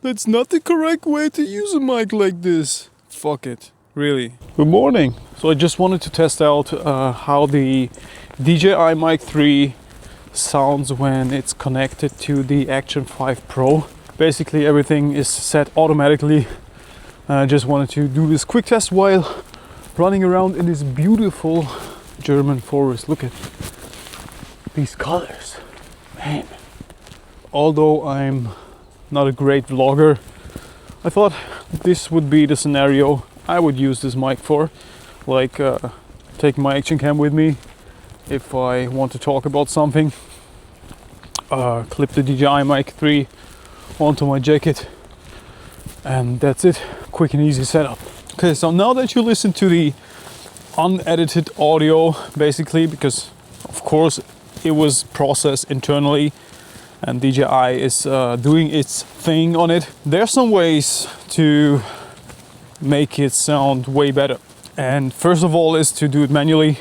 That's not the correct way to use a mic like this. Fuck it. Really. Good morning. So I just wanted to test out how the DJI Mic 3 sounds when it's connected to the Action 5 Pro. Basically everything is set automatically. I just wanted to do this quick test while running around in this beautiful German forest. Look at these colors, man. Although I'm not a great vlogger, I thought this would be the scenario I would use this mic for. Like take my action cam with me if I want to talk about something. Clip the DJI Mic 3 onto my jacket, and that's it. Quick and easy setup. Okay, so now that you listen to the unedited audio, basically, because of course it was processed internally and DJI is doing its thing on it, there are some ways to make it sound way better. And first of all is to do it manually,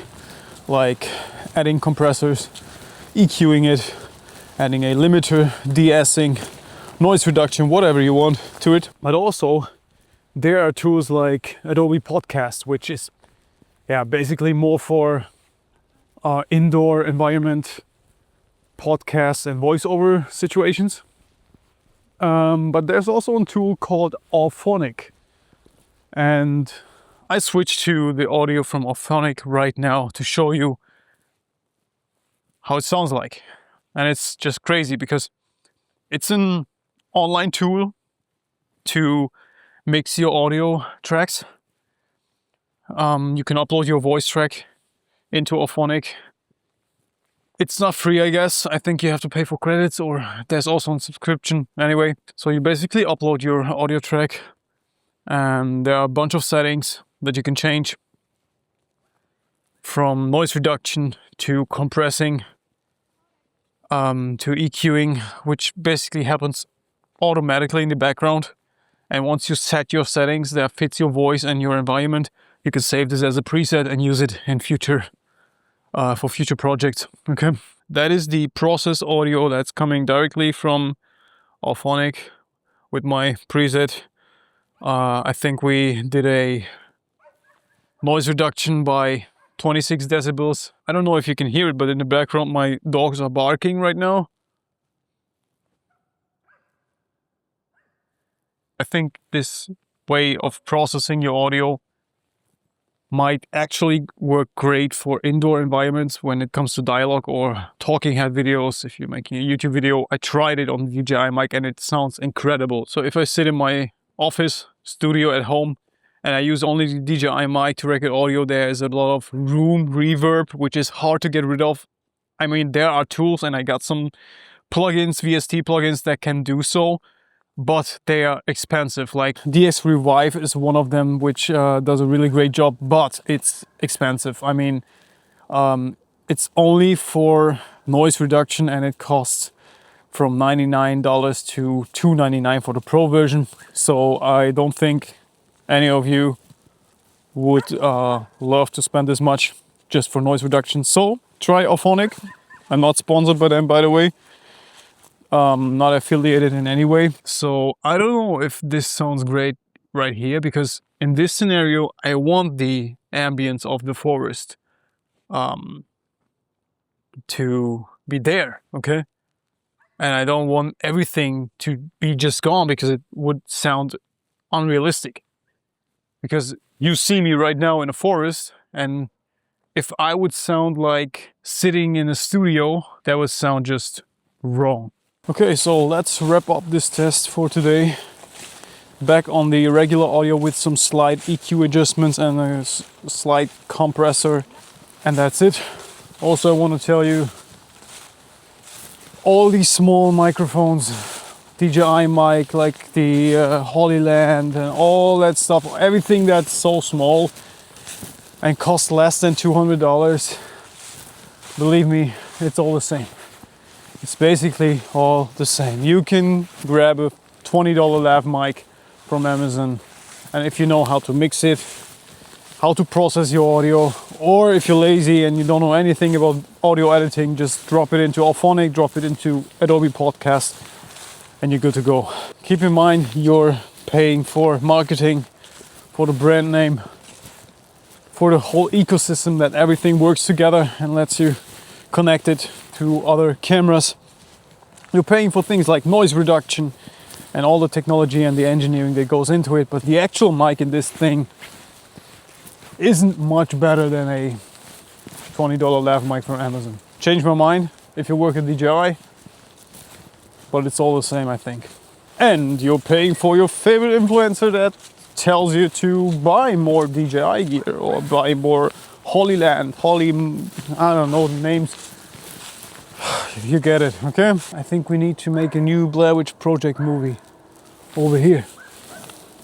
like adding compressors, EQing it, adding a limiter, de-essing, noise reduction, whatever you want to it. But also there are tools like Adobe Podcast, which is basically more for indoor environment podcasts and voiceover situations. But there's also a tool called Auphonic, and I switched to the audio from Auphonic right now to show you how it sounds like. And it's just crazy because it's an online tool to mix your audio tracks. You can upload your voice track into Auphonic. It's not free, I guess. I think you have to pay for credits, or there's also a subscription. Anyway, so you basically upload your audio track, and there are a bunch of settings that you can change, from noise reduction to compressing to EQing, which basically happens automatically in the background. And once you set your settings that fits your voice and your environment, you can save this as a preset and use it in future for future projects. Okay, that is the process audio that's coming directly from Auphonic with my preset. I think we did a noise reduction by 26 decibels. I don't know if you can hear it, but in the background my dogs are barking right now. I think this way of processing your audio might actually work great for indoor environments when it comes to dialogue or talking head videos. If you're making a YouTube video, I tried it on the DJI mic and it sounds incredible. So if I sit in my office studio at home and I use only the DJI mic to record audio, there is a lot of room reverb, which is hard to get rid of. I mean, there are tools, and I got some plugins, VST plugins that can do so, but they are expensive. Like dxRevive is one of them, which does a really great job, but it's expensive. I mean, it's only for noise reduction, and it costs from $99 to $299 for the Pro version. So I don't think any of you would love to spend this much just for noise reduction. So try Auphonic. I'm not sponsored by them, by the way. Not affiliated in any way. So I don't know if this sounds great right here, because in this scenario I want the ambience of the forest to be there, okay? And I don't want everything to be just gone, because it would sound unrealistic. Because you see me right now in a forest, and if I would sound like sitting in a studio, that would sound just wrong. Okay, so let's wrap up this test for today. Back on the regular audio with some slight EQ adjustments and a slight compressor, and that's it. Also, I want to tell you, all these small microphones, DJI mic, like the Holyland and all that stuff, everything that's so small and costs less than $200, believe me, it's all the same. It's basically all the same. You can grab a $20 lav mic from Amazon, and if you know how to mix it, how to process your audio, or if you're lazy and you don't know anything about audio editing, just drop it into Auphonic, drop it into Adobe Podcast, and you're good to go. Keep in mind you're paying for marketing, for the brand name, for the whole ecosystem, that everything works together and lets you connect it to other cameras. You're paying for things like noise reduction and all the technology and the engineering that goes into it, but the actual mic in this thing isn't much better than a $20 lav mic from Amazon. Change my mind if you work at DJI, but it's all the same, I think. And you're paying for your favorite influencer that tells you to buy more DJI gear or buy more Holyland, I don't know the names. You get it, okay? I think we need to make a new Blair Witch Project movie over here.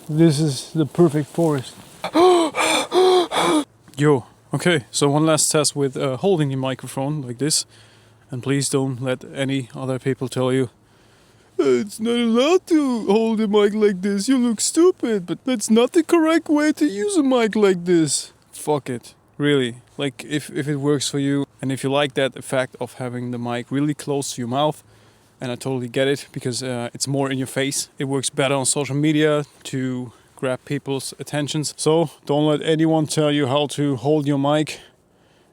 This is the perfect forest. Yo, okay, so one last test with holding the microphone like this. And please don't let any other people tell you it's not allowed to hold a mic like this, you look stupid, but that's not the correct way to use a mic like this. Fuck it, really. Like, if it works for you, and if you like that effect of having the mic really close to your mouth, and I totally get it, because it's more in your face. It works better on social media to grab people's attentions. So don't let anyone tell you how to hold your mic.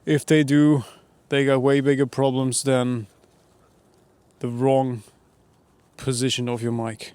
If they do, they got way bigger problems than the wrong position of your mic.